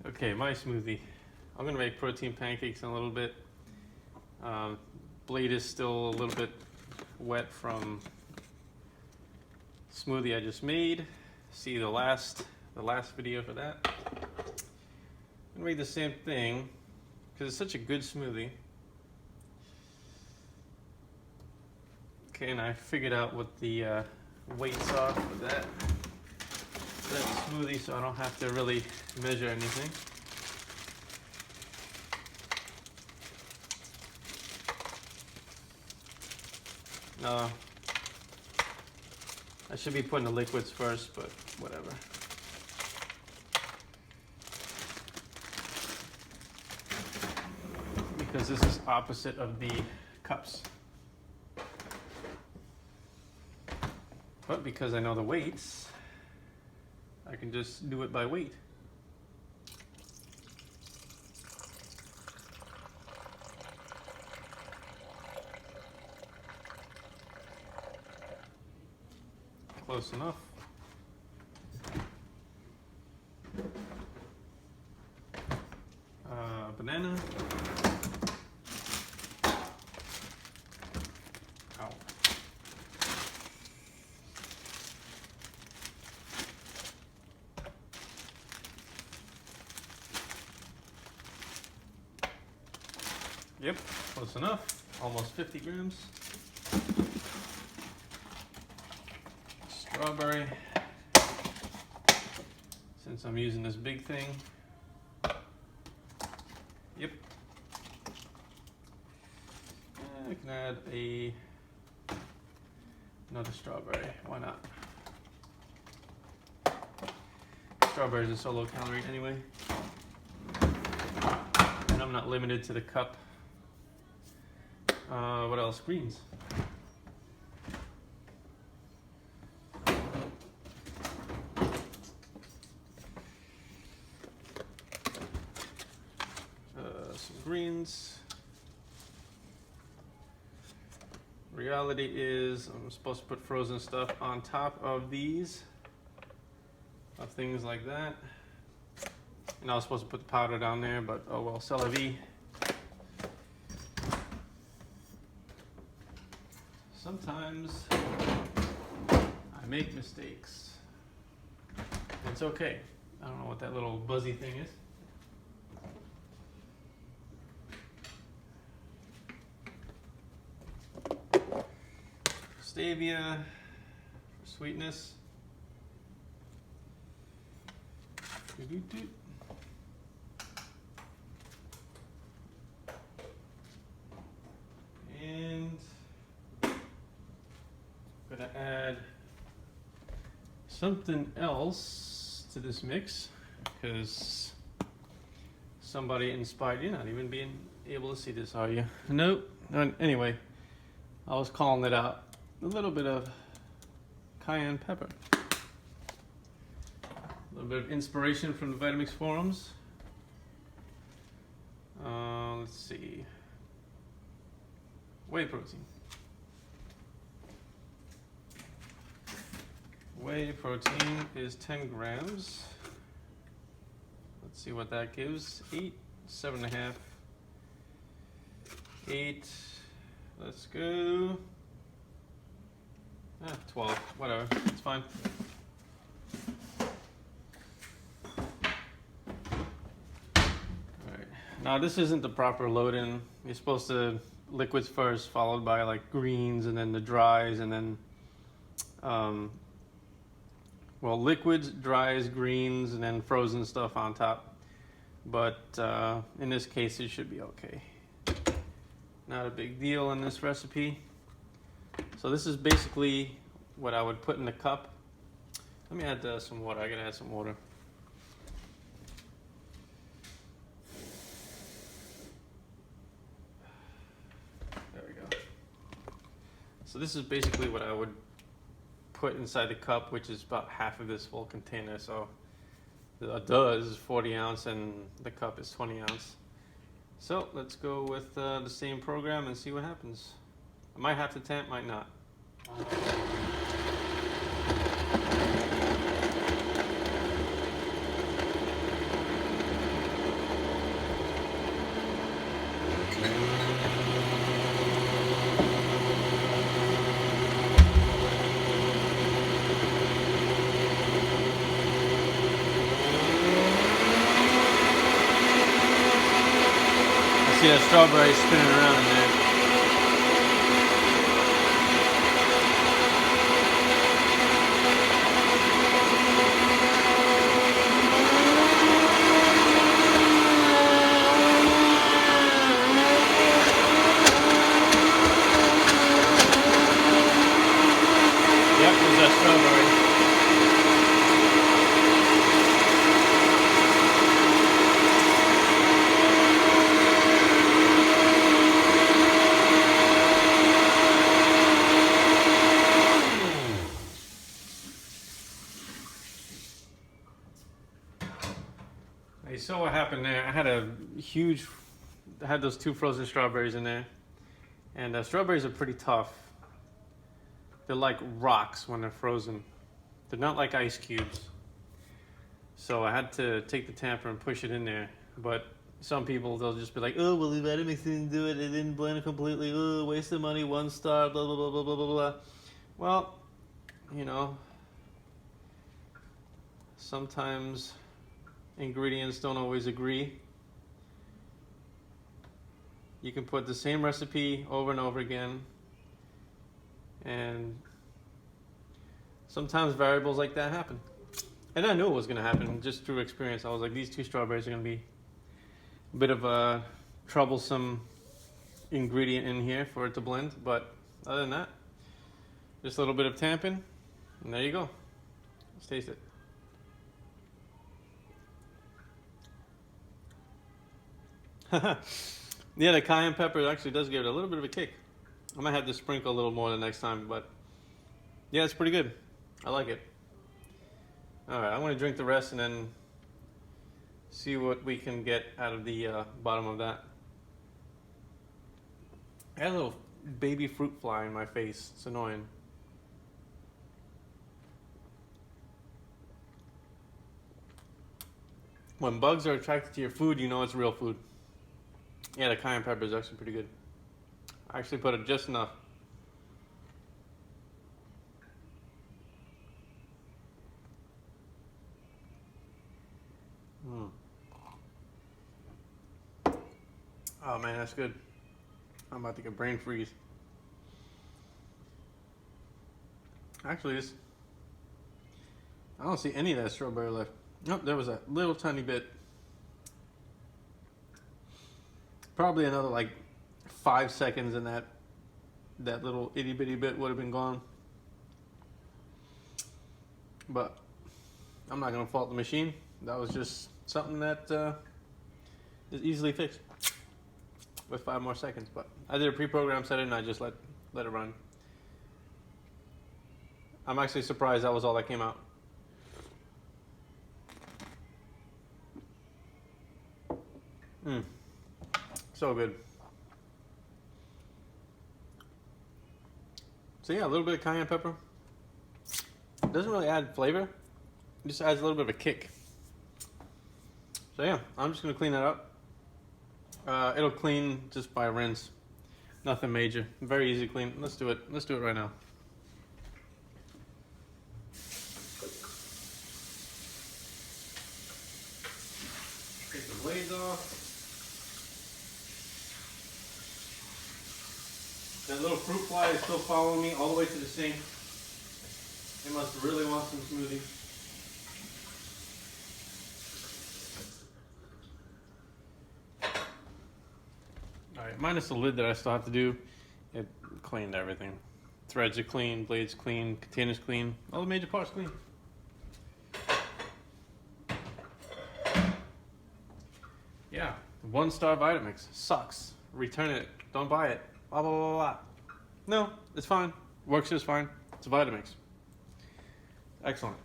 Okay, my smoothie. I'm gonna make protein pancakes in a little bit. Blade is still a little bit wet from smoothie I just made. See the last video for that. I'm gonna make the same thing because it's such a good smoothie. Okay, and I figured out what the weights are for that smoothie, so I don't have to really measure anything. I should be putting the liquids first, but whatever. Because this is opposite of the cups. But because I know the weights, I can just do it by weight. Close enough. Banana. Ow. Yep, close enough. Almost 50 grams. Strawberry, since I'm using this big thing. Yep. I can add another strawberry. Why not? Strawberry is a solo calorie anyway. And I'm not limited to the cup. What else? Greens. Greens. Reality is I'm supposed to put frozen stuff on top of these, of things like that. And I was supposed to put the powder down there, but oh well, c'est la vie. Sometimes I make mistakes. It's okay. I don't know what that little buzzy thing is. Stevia for sweetness. And I'm gonna add something else to this mix because somebody inspired. You're not even being able to see this, are you? Nope. Anyway, I was calling it out. A little bit of cayenne pepper. A little bit of inspiration from the Vitamix forums. Let's see. Whey protein. Whey protein is 10 grams. Let's see what that gives. 8, 7.5, 8. Let's go. 12, whatever, it's fine. Alright, now this isn't the proper load-in. You're supposed to liquids first, followed by like greens, and then the dries, and then, well, liquids, dries, greens, and then frozen stuff on top. But in this case, it should be okay. Not a big deal in this recipe. So this is basically what I would put in the cup. Let me add some water. I gotta add some water. There we go. So this is basically what I would put inside the cup, which is about half of this full container. So the does is 40 ounce and the cup is 20 ounce. So let's go with the same program and see what happens. I might have to tamp, might not. See that strawberry spinning around in there. Yep, there's that strawberry. You saw what happened there. I had those 2 frozen strawberries in there, and strawberries are pretty tough. They're like rocks when they're frozen. They're not like ice cubes. So I had to take the tamper and push it in there. But some people, they'll just be like, oh, well, the Vitamix didn't do it. It didn't blend it completely. Oh, waste of money, 1 star, blah, blah, blah, blah, blah, blah, blah. Well, you know, sometimes ingredients don't always agree. You can put the same recipe over and over again, and sometimes variables like that happen. And I knew it was going to happen just through experience. I was like, these 2 strawberries are going to be a bit of a troublesome ingredient in here for it to blend, but other than that, just a little bit of tamping, and there you go. Let's taste it. Yeah, the cayenne pepper actually does give it a little bit of a kick. I might have to sprinkle a little more the next time, but yeah, it's pretty good. I like it. Alright, I'm going to drink the rest and then see what we can get out of the bottom of that. I had a little baby fruit fly in my face. It's annoying. When bugs are attracted to your food, you know it's real food. Yeah, the cayenne pepper is actually pretty good. I actually put it just enough. Oh man, that's good. I'm about to get brain freeze. Actually, I don't see any of that strawberry left. Nope, there was a little tiny bit. Probably another like 5 seconds and that little itty bitty bit would have been gone. But I'm not gonna fault the machine. That was just something that is easily fixed with 5 more seconds. But I did a pre-program setting and I just let it run. I'm actually surprised that was all that came out. So good. So yeah, a little bit of cayenne pepper. It doesn't really add flavor. It just adds a little bit of a kick. So yeah, I'm just gonna clean that up. It'll clean just by rinse. Nothing major. Very easy to clean. Let's do it. Let's do it right now. Take the blades off. That little fruit fly is still following me all the way to the sink. It must really want some smoothie. Alright, minus the lid that I still have to do, it cleaned everything. Threads are clean, blades clean, containers clean, all the major parts clean. Yeah, 1-star Vitamix. Sucks. Return it. Don't buy it. Blah, blah, blah, blah. No, it's fine. Works just fine. It's a Vitamix. Excellent.